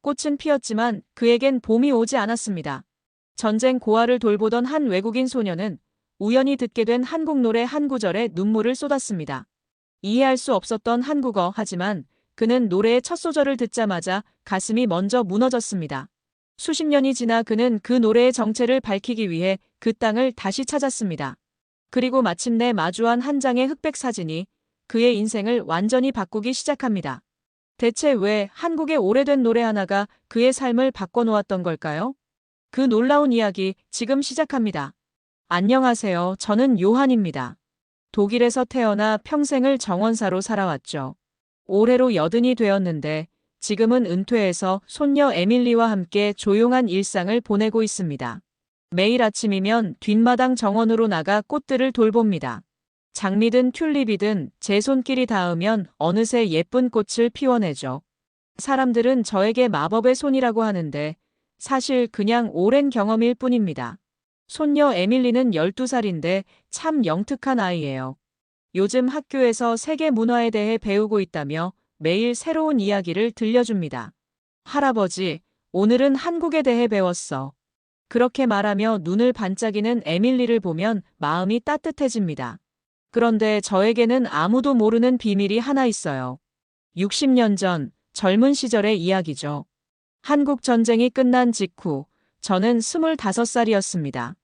꽃은 피었지만 그에겐 봄이 오지 않았습니다. 전쟁 고아를 돌보던 한 외국인 소녀는 우연히 듣게 된 한국 노래 한 구절에 눈물을 쏟았습니다. 이해할 수 없었던 한국어 하지만 그는 노래의 첫 소절을 듣자마자 가슴이 먼저 무너졌습니다. 수십 년이 지나 그는 그 노래의 정체를 밝히기 위해 그 땅을 다시 찾았습니다. 그리고 마침내 마주한 한 장의 흑백 사진이 그의 인생을 완전히 바꾸기 시작합니다. 대체 왜 한국의 오래된 노래 하나가 그의 삶을 바꿔놓았던 걸까요? 그 놀라운 이야기 지금 시작합니다. 안녕하세요. 저는 요한입니다. 독일에서 태어나 평생을 정원사로 살아왔죠. 올해로 80이 되었는데 지금은 은퇴해서 손녀 에밀리와 함께 조용한 일상을 보내고 있습니다. 매일 아침이면 뒷마당 정원으로 나가 꽃들을 돌봅니다. 장미든 튤립이든 제 손길이 닿으면 어느새 예쁜 꽃을 피워내죠. 사람들은 저에게 마법의 손이라고 하는데 사실 그냥 오랜 경험일 뿐입니다. 손녀 에밀리는 12살인데 참 영특한 아이예요. 요즘 학교에서 세계 문화에 대해 배우고 있다며 매일 새로운 이야기를 들려줍니다. 할아버지, 오늘은 한국에 대해 배웠어. 그렇게 말하며 눈을 반짝이는 에밀리를 보면 마음이 따뜻해집니다. 그런데 저에게는 아무도 모르는 비밀이 하나 있어요. 60년 전 젊은 시절의 이야기죠. 한국 전쟁이 끝난 직후 저는 25살이었습니다.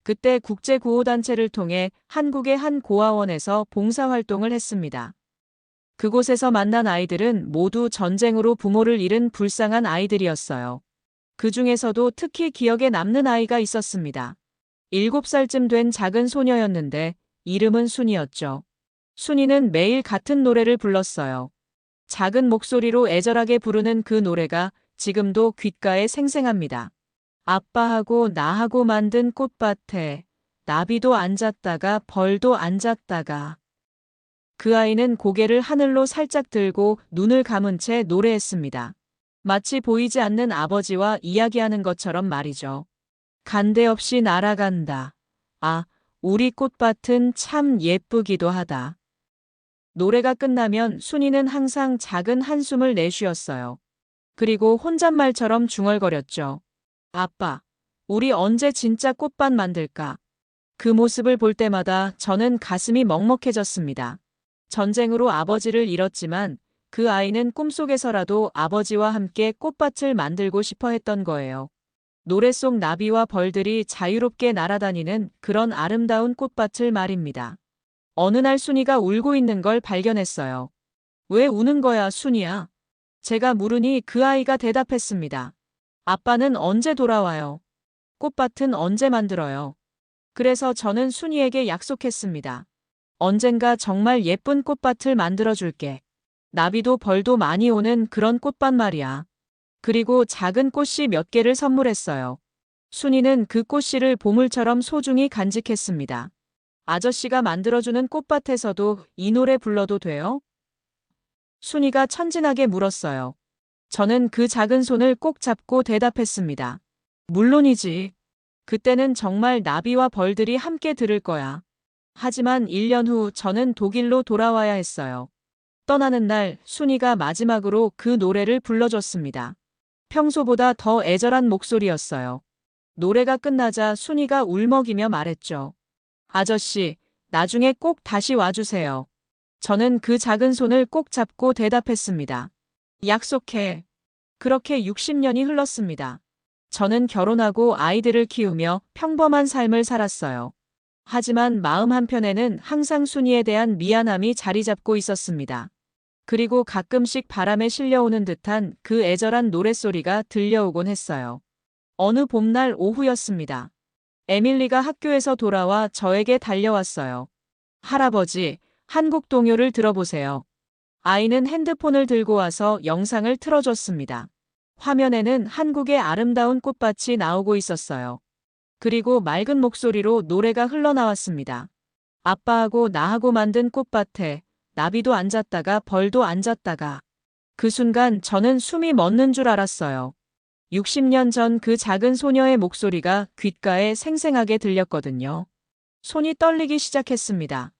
그때 국제구호단체를 통해 한국의 한 고아원에서 봉사활동을 했습니다. 그곳에서 만난 아이들은 모두 전쟁으로 부모를 잃은 불쌍한 아이들이었어요. 그 중에서도 특히 기억에 남는 아이가 있었습니다. 7살쯤 된 작은 소녀였는데 이름은 순이었죠. 순이는 매일 같은 노래를 불렀어요. 작은 목소리로 애절하게 부르는 그 노래가 지금도 귓가에 생생합니다. 아빠하고 나하고 만든 꽃밭에 나비도 앉았다가 벌도 앉았다가. 그 아이는 고개를 하늘로 살짝 들고 눈을 감은 채 노래했습니다. 마치 보이지 않는 아버지와 이야기하는 것처럼 말이죠. 간데 없이 날아간다. 아, 우리 꽃밭은 참 예쁘기도 하다. 노래가 끝나면 순이는 항상 작은 한숨을 내쉬었어요. 그리고 혼잣말처럼 중얼거렸죠. 아빠, 우리 언제 진짜 꽃밭 만들까? 그 모습을 볼 때마다 저는 가슴이 먹먹해졌습니다. 전쟁으로 아버지를 잃었지만 그 아이는 꿈속에서라도 아버지와 함께 꽃밭을 만들고 싶어 했던 거예요. 노래 속 나비와 벌들이 자유롭게 날아다니는 그런 아름다운 꽃밭을 말입니다. 어느 날 순이가 울고 있는 걸 발견했어요. 왜 우는 거야, 순이야? 제가 물으니 그 아이가 대답했습니다. 아빠는 언제 돌아와요? 꽃밭은 언제 만들어요? 그래서 저는 순이에게 약속했습니다. 언젠가 정말 예쁜 꽃밭을 만들어줄게. 나비도 벌도 많이 오는 그런 꽃밭 말이야. 그리고 작은 꽃씨 몇 개를 선물했어요. 순이는 그 꽃씨를 보물처럼 소중히 간직했습니다. 아저씨가 만들어주는 꽃밭에서도 이 노래 불러도 돼요? 순이가 천진하게 물었어요. 저는 그 작은 손을 꼭 잡고 대답했습니다. 물론이지. 그때는 정말 나비와 벌들이 함께 들을 거야. 하지만 1년 후 저는 독일로 돌아와야 했어요. 떠나는 날 순이가 마지막으로 그 노래를 불러줬습니다. 평소보다 더 애절한 목소리였어요. 노래가 끝나자 순이가 울먹이며 말했죠. 아저씨, 나중에 꼭 다시 와주세요. 저는 그 작은 손을 꼭 잡고 대답했습니다. 약속해. 그렇게 60년이 흘렀습니다. 저는 결혼하고 아이들을 키우며 평범한 삶을 살았어요. 하지만 마음 한편에는 항상 순이에 대한 미안함이 자리 잡고 있었습니다. 그리고 가끔씩 바람에 실려오는 듯한 그 애절한 노랫소리가 들려오곤 했어요. 어느 봄날 오후였습니다. 에밀리가 학교에서 돌아와 저에게 달려왔어요. 할아버지, 한국 동요를 들어보세요. 아이는 핸드폰을 들고 와서 영상을 틀어줬습니다. 화면에는 한국의 아름다운 꽃밭이 나오고 있었어요. 그리고 맑은 목소리로 노래가 흘러나왔습니다. 아빠하고 나하고 만든 꽃밭에 나비도 앉았다가 벌도 앉았다가. 그 순간 저는 숨이 멎는 줄 알았어요. 60년 전 그 작은 소녀의 목소리가 귓가에 생생하게 들렸거든요. 손이 떨리기 시작했습니다.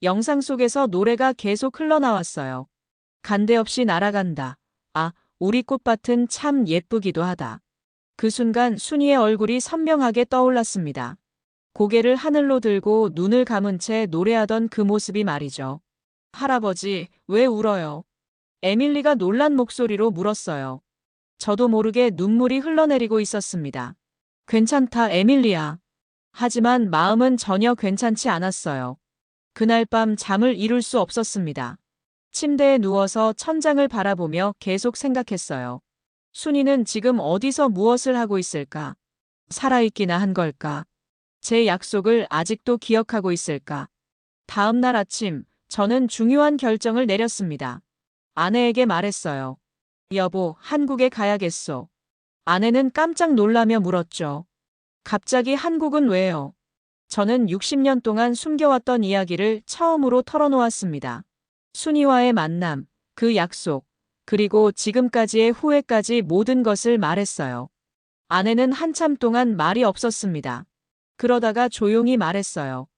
영상 속에서 노래가 계속 흘러나왔어요. 간데 없이 날아간다. 아, 우리 꽃밭은 참 예쁘기도 하다. 그 순간 순이의 얼굴이 선명하게 떠올랐습니다. 고개를 하늘로 들고 눈을 감은 채 노래하던 그 모습이 말이죠. 할아버지, 왜 울어요? 에밀리가 놀란 목소리로 물었어요. 저도 모르게 눈물이 흘러내리고 있었습니다. 괜찮다, 에밀리야. 하지만 마음은 전혀 괜찮지 않았어요. 그날 밤 잠을 이룰 수 없었습니다. 침대에 누워서 천장을 바라보며 계속 생각했어요. 순이는 지금 어디서 무엇을 하고 있을까? 살아있기나 한 걸까? 제 약속을 아직도 기억하고 있을까? 다음 날 아침, 저는 중요한 결정을 내렸습니다. 아내에게 말했어요. 여보, 한국에 가야겠소. 아내는 깜짝 놀라며 물었죠. 갑자기 한국은 왜요? 저는 60년 동안 숨겨왔던 이야기를 처음으로 털어놓았습니다. 순이와의 만남, 그 약속, 그리고 지금까지의 후회까지 모든 것을 말했어요. 아내는 한참 동안 말이 없었습니다. 그러다가 조용히 말했어요.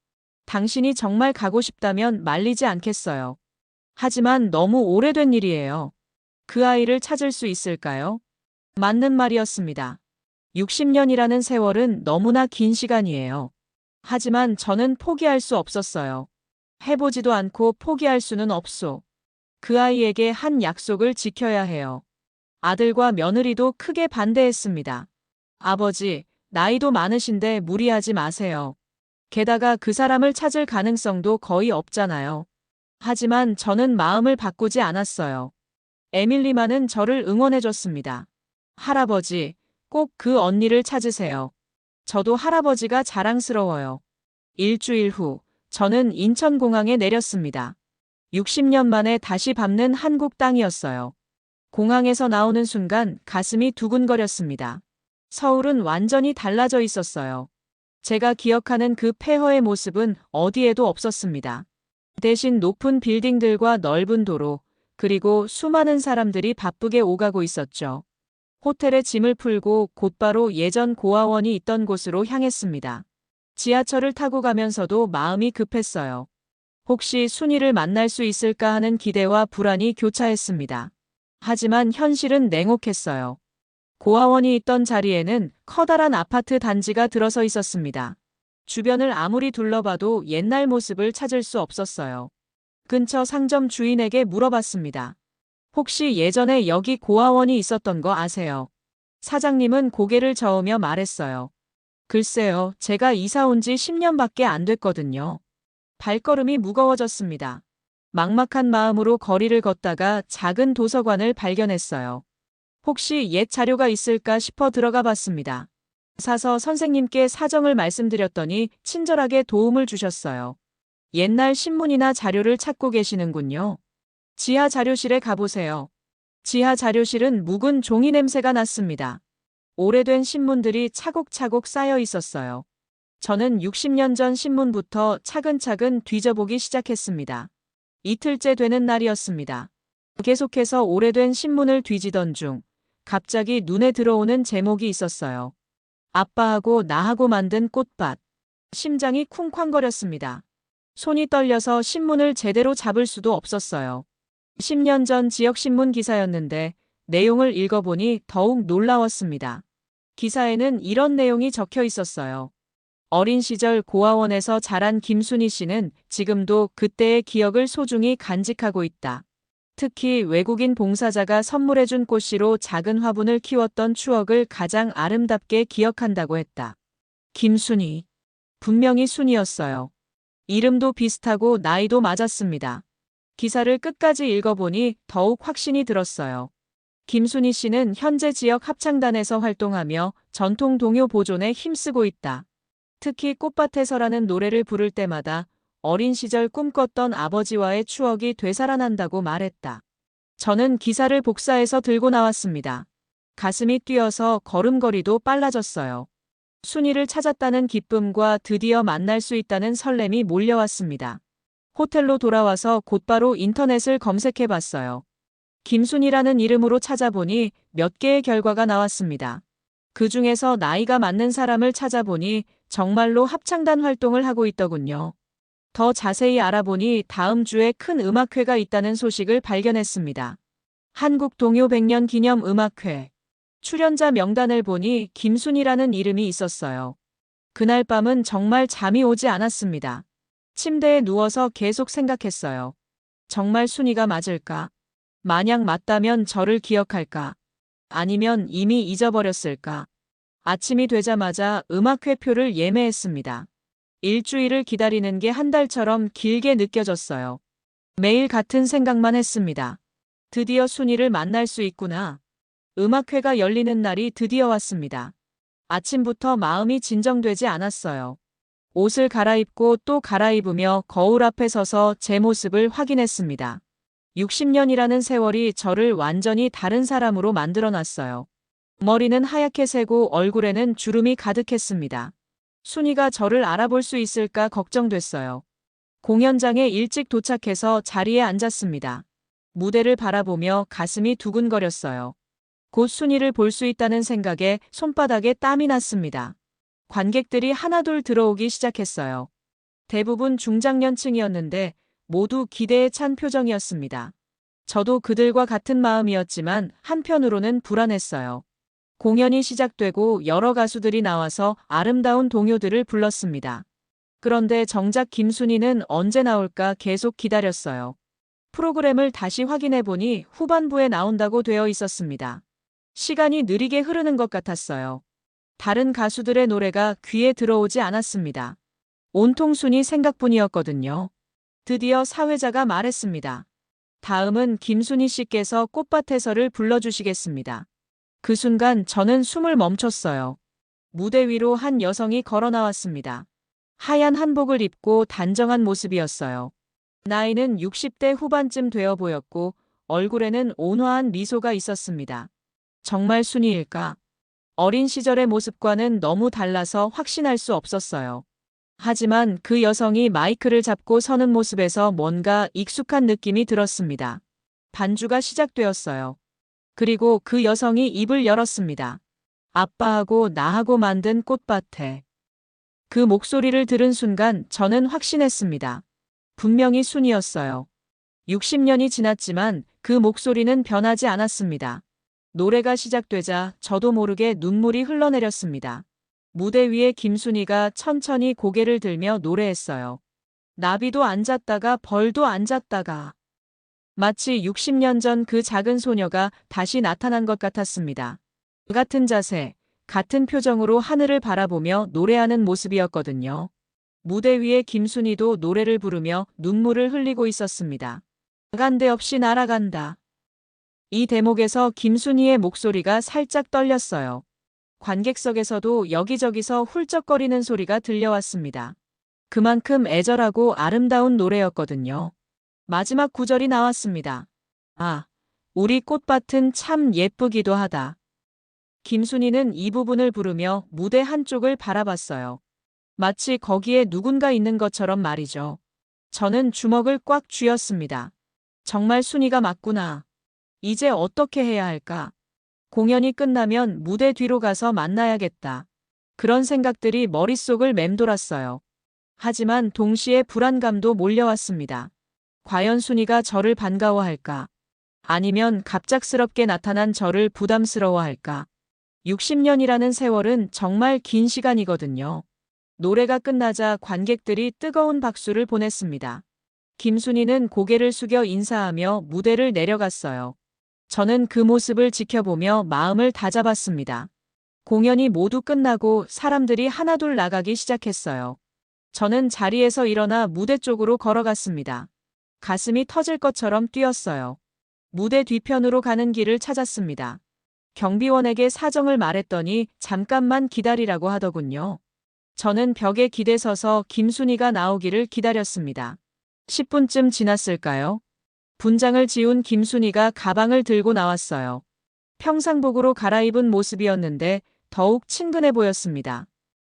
당신이 정말 가고 싶다면 말리지 않겠어요. 하지만 너무 오래된 일이에요. 그 아이를 찾을 수 있을까요? 맞는 말이었습니다. 60년이라는 세월은 너무나 긴 시간이에요. 하지만 저는 포기할 수 없었어요. 해보지도 않고 포기할 수는 없소. 그 아이에게 한 약속을 지켜야 해요. 아들과 며느리도 크게 반대했습니다. 아버지, 나이도 많으신데 무리하지 마세요. 게다가 그 사람을 찾을 가능성도 거의 없잖아요. 하지만 저는 마음을 바꾸지 않았어요. 에밀리만은 저를 응원해줬습니다. 할아버지, 꼭 그 언니를 찾으세요. 저도 할아버지가 자랑스러워요. 일주일 후, 저는 인천공항에 내렸습니다. 60년 만에 다시 밟는 한국 땅이었어요. 공항에서 나오는 순간 가슴이 두근거렸습니다. 서울은 완전히 달라져 있었어요. 제가 기억하는 그 폐허의 모습은 어디에도 없었습니다. 대신 높은 빌딩들과 넓은 도로, 그리고 수많은 사람들이 바쁘게 오가고 있었죠. 호텔에 짐을 풀고 곧바로 예전 고아원이 있던 곳으로 향했습니다. 지하철을 타고 가면서도 마음이 급했어요. 혹시 순이를 만날 수 있을까 하는 기대와 불안이 교차했습니다. 하지만 현실은 냉혹했어요. 고아원이 있던 자리에는 커다란 아파트 단지가 들어서 있었습니다. 주변을 아무리 둘러봐도 옛날 모습을 찾을 수 없었어요. 근처 상점 주인에게 물어봤습니다. 혹시 예전에 여기 고아원이 있었던 거 아세요? 사장님은 고개를 저으며 말했어요. 글쎄요, 제가 이사 온 지 10년밖에 안 됐거든요. 발걸음이 무거워졌습니다. 막막한 마음으로 거리를 걷다가 작은 도서관을 발견했어요. 혹시 옛 자료가 있을까 싶어 들어가 봤습니다. 사서 선생님께 사정을 말씀드렸더니 친절하게 도움을 주셨어요. 옛날 신문이나 자료를 찾고 계시는군요. 지하 자료실에 가보세요. 지하 자료실은 묵은 종이 냄새가 났습니다. 오래된 신문들이 차곡차곡 쌓여 있었어요. 저는 60년 전 신문부터 차근차근 뒤져보기 시작했습니다. 이틀째 되는 날이었습니다. 계속해서 오래된 신문을 뒤지던 중 갑자기 눈에 들어오는 제목이 있었어요. 아빠하고 나하고 만든 꽃밭. 심장이 쿵쾅거렸습니다. 손이 떨려서 신문을 제대로 잡을 수도 없었어요. 10년 전 지역신문 기사였는데 내용을 읽어보니 더욱 놀라웠습니다. 기사에는 이런 내용이 적혀 있었어요. 어린 시절 고아원에서 자란 김순희 씨는 지금도 그때의 기억을 소중히 간직하고 있다. 특히 외국인 봉사자가 선물해준 꽃씨로 작은 화분을 키웠던 추억을 가장 아름답게 기억한다고 했다. 김순희. 분명히 순이었어요. 이름도 비슷하고 나이도 맞았습니다. 기사를 끝까지 읽어보니 더욱 확신이 들었어요. 김순희 씨는 현재 지역 합창단에서 활동하며 전통 동요 보존에 힘쓰고 있다. 특히 꽃밭에서라는 노래를 부를 때마다 어린 시절 꿈꿨던 아버지와의 추억이 되살아난다고 말했다. 저는 기사를 복사해서 들고 나왔습니다. 가슴이 뛰어서 걸음걸이도 빨라졌어요. 순이를 찾았다는 기쁨과 드디어 만날 수 있다는 설렘이 몰려왔습니다. 호텔로 돌아와서 곧바로 인터넷을 검색해봤어요. 김순이라는 이름으로 찾아보니 몇 개의 결과가 나왔습니다. 그 중에서 나이가 맞는 사람을 찾아보니 정말로 합창단 활동을 하고 있더군요. 더 자세히 알아보니 다음 주에 큰 음악회가 있다는 소식을 발견했습니다. 한국 동요 100년 기념 음악회. 출연자 명단을 보니 김순이라는 이름이 있었어요. 그날 밤은 정말 잠이 오지 않았습니다. 침대에 누워서 계속 생각했어요. 정말 순이가 맞을까? 만약 맞다면 저를 기억할까? 아니면 이미 잊어버렸을까? 아침이 되자마자 음악회표를 예매했습니다. 일주일을 기다리는 게 한 달처럼 길게 느껴졌어요. 매일 같은 생각만 했습니다. 드디어 순이를 만날 수 있구나. 음악회가 열리는 날이 드디어 왔습니다. 아침부터 마음이 진정되지 않았어요. 옷을 갈아입고 또 갈아입으며 거울 앞에 서서 제 모습을 확인했습니다. 60년이라는 세월이 저를 완전히 다른 사람으로 만들어놨어요. 머리는 하얗게 새고 얼굴에는 주름이 가득했습니다. 순이가 저를 알아볼 수 있을까 걱정됐어요. 공연장에 일찍 도착해서 자리에 앉았습니다. 무대를 바라보며 가슴이 두근거렸어요. 곧 순이를 볼 수 있다는 생각에 손바닥에 땀이 났습니다. 관객들이 하나둘 들어오기 시작했어요. 대부분 중장년층이었는데 모두 기대에 찬 표정이었습니다. 저도 그들과 같은 마음이었지만 한편으로는 불안했어요. 공연이 시작되고 여러 가수들이 나와서 아름다운 동요들을 불렀습니다. 그런데 정작 김순이는 언제 나올까 계속 기다렸어요. 프로그램을 다시 확인해 보니 후반부에 나온다고 되어 있었습니다. 시간이 느리게 흐르는 것 같았어요. 다른 가수들의 노래가 귀에 들어오지 않았습니다. 온통 순이 생각뿐이었거든요. 드디어 사회자가 말했습니다. 다음은 김순이 씨께서 꽃밭에서를 불러주시겠습니다. 그 순간 저는 숨을 멈췄어요. 무대 위로 한 여성이 걸어 나왔습니다. 하얀 한복을 입고 단정한 모습이었어요. 나이는 60대 후반쯤 되어 보였고 얼굴에는 온화한 미소가 있었습니다. 정말 순이일까? 어린 시절의 모습과는 너무 달라서 확신할 수 없었어요. 하지만 그 여성이 마이크를 잡고 서는 모습에서 뭔가 익숙한 느낌이 들었습니다. 반주가 시작되었어요. 그리고 그 여성이 입을 열었습니다. 아빠하고 나하고 만든 꽃밭에. 그 목소리를 들은 순간 저는 확신했습니다. 분명히 순이었어요. 60년이 지났지만 그 목소리는 변하지 않았습니다. 노래가 시작되자 저도 모르게 눈물이 흘러내렸습니다. 무대 위에 김순이가 천천히 고개를 들며 노래했어요. 나비도 앉았다가 벌도 앉았다가. 마치 60년 전 그 작은 소녀가 다시 나타난 것 같았습니다. 같은 자세, 같은 표정으로 하늘을 바라보며 노래하는 모습이었거든요. 무대 위에 김순이도 노래를 부르며 눈물을 흘리고 있었습니다. 나간 데 없이 날아간다. 이 대목에서 김순이의 목소리가 살짝 떨렸어요. 관객석에서도 여기저기서 훌쩍거리는 소리가 들려왔습니다. 그만큼 애절하고 아름다운 노래였거든요. 마지막 구절이 나왔습니다. 아, 우리 꽃밭은 참 예쁘기도 하다. 김순이는 이 부분을 부르며 무대 한쪽을 바라봤어요. 마치 거기에 누군가 있는 것처럼 말이죠. 저는 주먹을 꽉 쥐었습니다. 정말 순이가 맞구나. 이제 어떻게 해야 할까? 공연이 끝나면 무대 뒤로 가서 만나야겠다. 그런 생각들이 머릿속을 맴돌았어요. 하지만 동시에 불안감도 몰려왔습니다. 과연 순이가 저를 반가워할까? 아니면 갑작스럽게 나타난 저를 부담스러워할까? 60년이라는 세월은 정말 긴 시간이거든요. 노래가 끝나자 관객들이 뜨거운 박수를 보냈습니다. 김순이는 고개를 숙여 인사하며 무대를 내려갔어요. 저는 그 모습을 지켜보며 마음을 다잡았습니다. 공연이 모두 끝나고 사람들이 하나둘 나가기 시작했어요. 저는 자리에서 일어나 무대 쪽으로 걸어갔습니다. 가슴이 터질 것처럼 뛰었어요. 무대 뒤편으로 가는 길을 찾았습니다. 경비원에게 사정을 말했더니 잠깐만 기다리라고 하더군요. 저는 벽에 기대 서서 김순이가 나오기를 기다렸습니다. 10분쯤 지났을까요? 분장을 지운 김순이가 가방을 들고 나왔어요. 평상복으로 갈아입은 모습이었는데 더욱 친근해 보였습니다.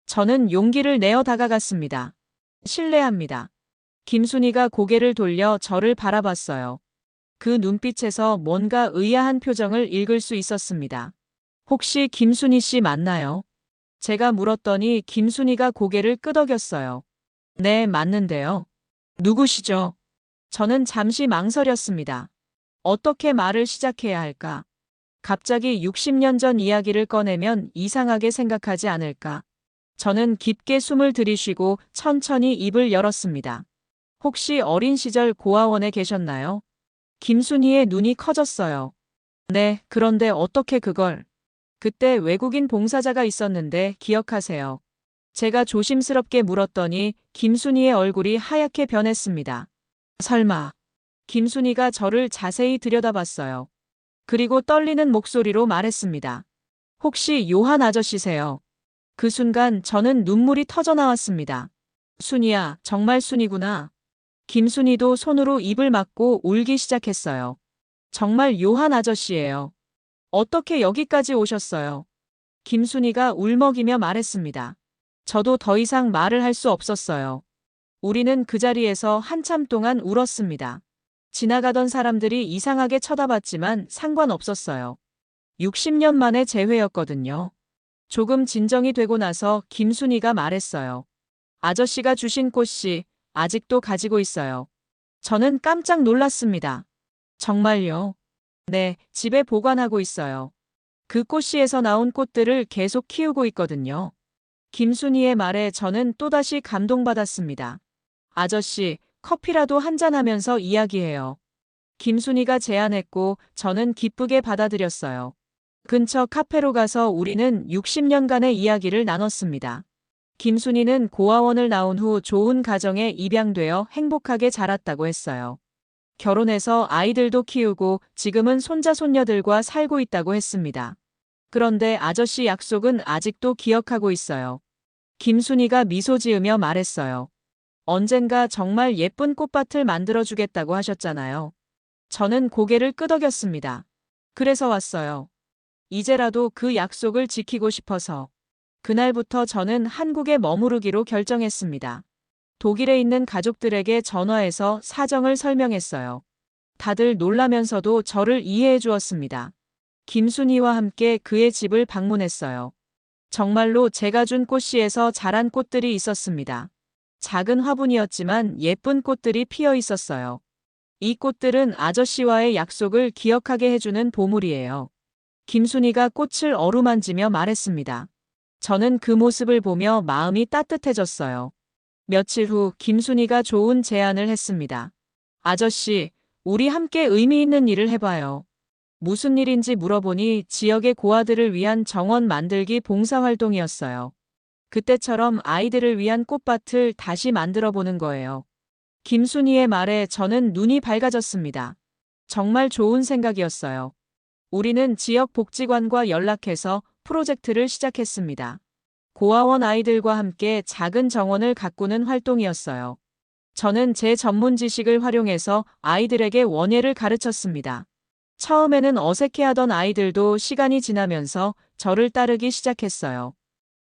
저는 용기를 내어 다가갔습니다. 실례합니다. 김순이가 고개를 돌려 저를 바라봤어요. 그 눈빛에서 뭔가 의아한 표정을 읽을 수 있었습니다. 혹시 김순이 씨 맞나요? 제가 물었더니 김순이가 고개를 끄덕였어요. 네, 맞는데요. 누구시죠? 저는 잠시 망설였습니다. 어떻게 말을 시작해야 할까? 갑자기 60년 전 이야기를 꺼내면 이상하게 생각하지 않을까? 저는 깊게 숨을 들이쉬고 천천히 입을 열었습니다. 혹시 어린 시절 고아원에 계셨나요? 김순희의 눈이 커졌어요. 네, 그런데 어떻게 그걸? 그때 외국인 봉사자가 있었는데 기억하세요? 제가 조심스럽게 물었더니 김순희의 얼굴이 하얗게 변했습니다. 설마. 김순희가 저를 자세히 들여다봤어요. 그리고 떨리는 목소리로 말했습니다. 혹시 요한 아저씨세요? 그 순간 저는 눈물이 터져 나왔습니다. 순이야, 정말 순이구나. 김순이도 손으로 입을 막고 울기 시작했어요. 정말 요한 아저씨예요. 어떻게 여기까지 오셨어요? 김순이가 울먹이며 말했습니다. 저도 더 이상 말을 할 수 없었어요. 우리는 그 자리에서 한참 동안 울었습니다. 지나가던 사람들이 이상하게 쳐다봤지만 상관없었어요. 60년 만에 재회였거든요. 조금 진정이 되고 나서 김순이가 말했어요. 아저씨가 주신 꽃이 아직도 가지고 있어요. 저는 깜짝 놀랐습니다. 정말요? 네, 집에 보관하고 있어요. 그 꽃씨에서 나온 꽃들을 계속 키우고 있거든요. 김순희의 말에 저는 또다시 감동받았습니다. 아저씨, 커피라도 한잔하면서 이야기해요. 김순희가 제안했고 저는 기쁘게 받아들였어요. 근처 카페로 가서 우리는 60년간의 이야기를 나눴습니다. 김순희는 고아원을 나온 후 좋은 가정에 입양되어 행복하게 자랐다고 했어요. 결혼해서 아이들도 키우고 지금은 손자 손녀들과 살고 있다고 했습니다. 그런데 아저씨 약속은 아직도 기억하고 있어요. 김순희가 미소 지으며 말했어요. 언젠가 정말 예쁜 꽃밭을 만들어주겠다고 하셨잖아요. 저는 고개를 끄덕였습니다. 그래서 왔어요. 이제라도 그 약속을 지키고 싶어서. 그날부터 저는 한국에 머무르기로 결정했습니다. 독일에 있는 가족들에게 전화해서 사정을 설명했어요. 다들 놀라면서도 저를 이해해 주었습니다. 김순희와 함께 그의 집을 방문했어요. 정말로 제가 준 꽃씨에서 자란 꽃들이 있었습니다. 작은 화분이었지만 예쁜 꽃들이 피어 있었어요. 이 꽃들은 아저씨와의 약속을 기억하게 해주는 보물이에요. 김순희가 꽃을 어루만지며 말했습니다. 저는 그 모습을 보며 마음이 따뜻해졌어요. 며칠 후 김순희가 좋은 제안을 했습니다. 아저씨, 우리 함께 의미 있는 일을 해봐요. 무슨 일인지 물어보니 지역의 고아들을 위한 정원 만들기 봉사활동이었어요. 그때처럼 아이들을 위한 꽃밭을 다시 만들어 보는 거예요. 김순희의 말에 저는 눈이 밝아졌습니다. 정말 좋은 생각이었어요. 우리는 지역 복지관과 연락해서 프로젝트를 시작했습니다. 고아원 아이들과 함께 작은 정원을 가꾸는 활동이었어요. 저는 제 전문 지식을 활용해서 아이들에게 원예를 가르쳤습니다. 처음에는 어색해하던 아이들도 시간이 지나면서 저를 따르기 시작했어요.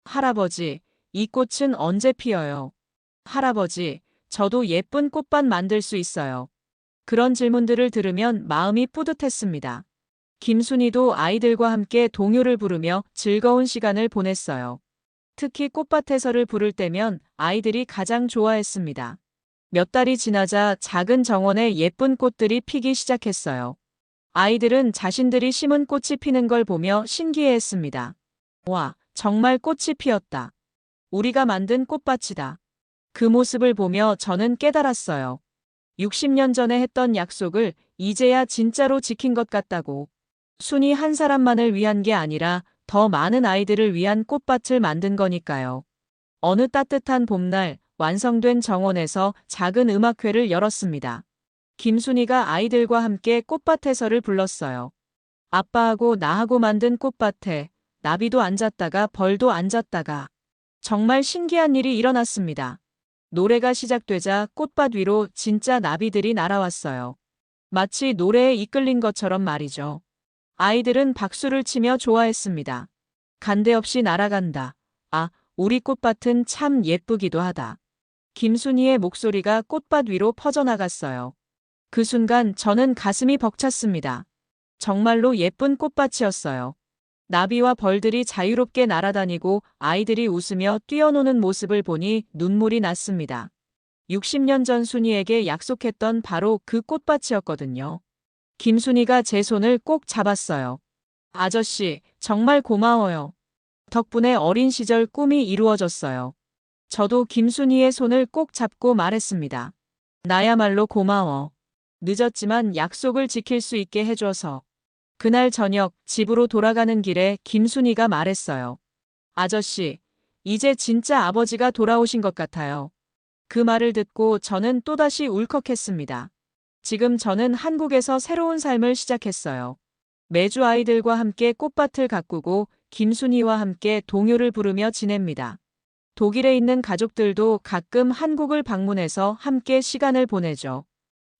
할아버지, 이 꽃은 언제 피어요? 할아버지, 저도 예쁜 꽃밭 만들 수 있어요. 그런 질문들을 들으면 마음이 뿌듯했습니다. 김순희도 아이들과 함께 동요를 부르며 즐거운 시간을 보냈어요. 특히 꽃밭 해설을 부를 때면 아이들이 가장 좋아했습니다. 몇 달이 지나자 작은 정원에 예쁜 꽃들이 피기 시작했어요. 아이들은 자신들이 심은 꽃이 피는 걸 보며 신기해했습니다. 와, 정말 꽃이 피었다. 우리가 만든 꽃밭이다. 그 모습을 보며 저는 깨달았어요. 60년 전에 했던 약속을 이제야 진짜로 지킨 것 같다고. 순이 한 사람만을 위한 게 아니라 더 많은 아이들을 위한 꽃밭을 만든 거니까요. 어느 따뜻한 봄날 완성된 정원에서 작은 음악회를 열었습니다. 김순희가 아이들과 함께 꽃밭 해설을 불렀어요. 아빠하고 나하고 만든 꽃밭에 나비도 앉았다가 벌도 앉았다가 정말 신기한 일이 일어났습니다. 노래가 시작되자 꽃밭 위로 진짜 나비들이 날아왔어요. 마치 노래에 이끌린 것처럼 말이죠. 아이들은 박수를 치며 좋아했습니다. 간데없이 날아간다. 아, 우리 꽃밭은 참 예쁘기도 하다. 김순희의 목소리가 꽃밭 위로 퍼져나갔어요. 그 순간 저는 가슴이 벅찼습니다. 정말로 예쁜 꽃밭이었어요. 나비와 벌들이 자유롭게 날아다니고 아이들이 웃으며 뛰어노는 모습을 보니 눈물이 났습니다. 60년 전 순이에게 약속했던 바로 그 꽃밭이었거든요. 김순이가 제 손을 꼭 잡았어요. 아저씨, 정말 고마워요. 덕분에 어린 시절 꿈이 이루어졌어요. 저도 김순이의 손을 꼭 잡고 말했습니다. 나야말로 고마워. 늦었지만 약속을 지킬 수 있게 해줘서. 그날 저녁 집으로 돌아가는 길에 김순이가 말했어요. 아저씨, 이제 진짜 아버지가 돌아오신 것 같아요. 그 말을 듣고 저는 또다시 울컥했습니다. 지금 저는 한국에서 새로운 삶을 시작했어요. 매주 아이들과 함께 꽃밭을 가꾸고 김순이와 함께 동요를 부르며 지냅니다. 독일에 있는 가족들도 가끔 한국을 방문해서 함께 시간을 보내죠.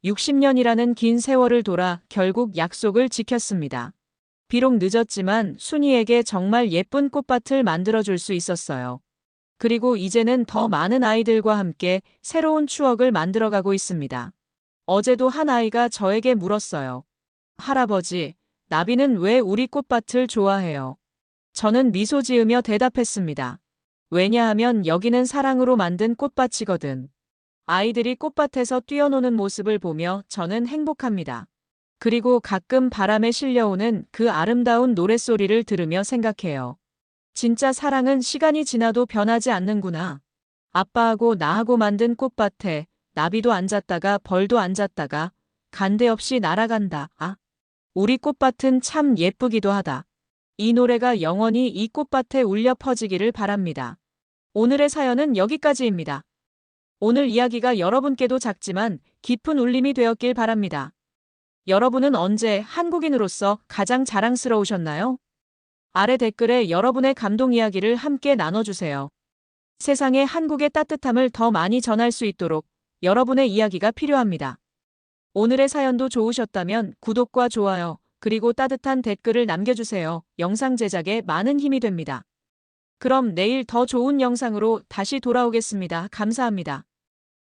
60년이라는 긴 세월을 돌아 결국 약속을 지켰습니다. 비록 늦었지만 순이에게 정말 예쁜 꽃밭을 만들어줄 수 있었어요. 그리고 이제는 더 많은 아이들과 함께 새로운 추억을 만들어가고 있습니다. 어제도 한 아이가 저에게 물었어요. 할아버지, 나비는 왜 우리 꽃밭을 좋아해요? 저는 미소 지으며 대답했습니다. 왜냐하면 여기는 사랑으로 만든 꽃밭이거든. 아이들이 꽃밭에서 뛰어노는 모습을 보며 저는 행복합니다. 그리고 가끔 바람에 실려오는 그 아름다운 노랫소리를 들으며 생각해요. 진짜 사랑은 시간이 지나도 변하지 않는구나. 아빠하고 나하고 만든 꽃밭에 나비도 앉았다가 벌도 앉았다가 간데없이 날아간다. 아, 우리 꽃밭은 참 예쁘기도 하다. 이 노래가 영원히 이 꽃밭에 울려 퍼지기를 바랍니다. 오늘의 사연은 여기까지입니다. 오늘 이야기가 여러분께도 작지만 깊은 울림이 되었길 바랍니다. 여러분은 언제 한국인으로서 가장 자랑스러우셨나요? 아래 댓글에 여러분의 감동 이야기를 함께 나눠주세요. 세상에 한국의 따뜻함을 더 많이 전할 수 있도록 여러분의 이야기가 필요합니다. 오늘의 사연도 좋으셨다면 구독과 좋아요, 그리고 따뜻한 댓글을 남겨주세요. 영상 제작에 많은 힘이 됩니다. 그럼 내일 더 좋은 영상으로 다시 돌아오겠습니다. 감사합니다.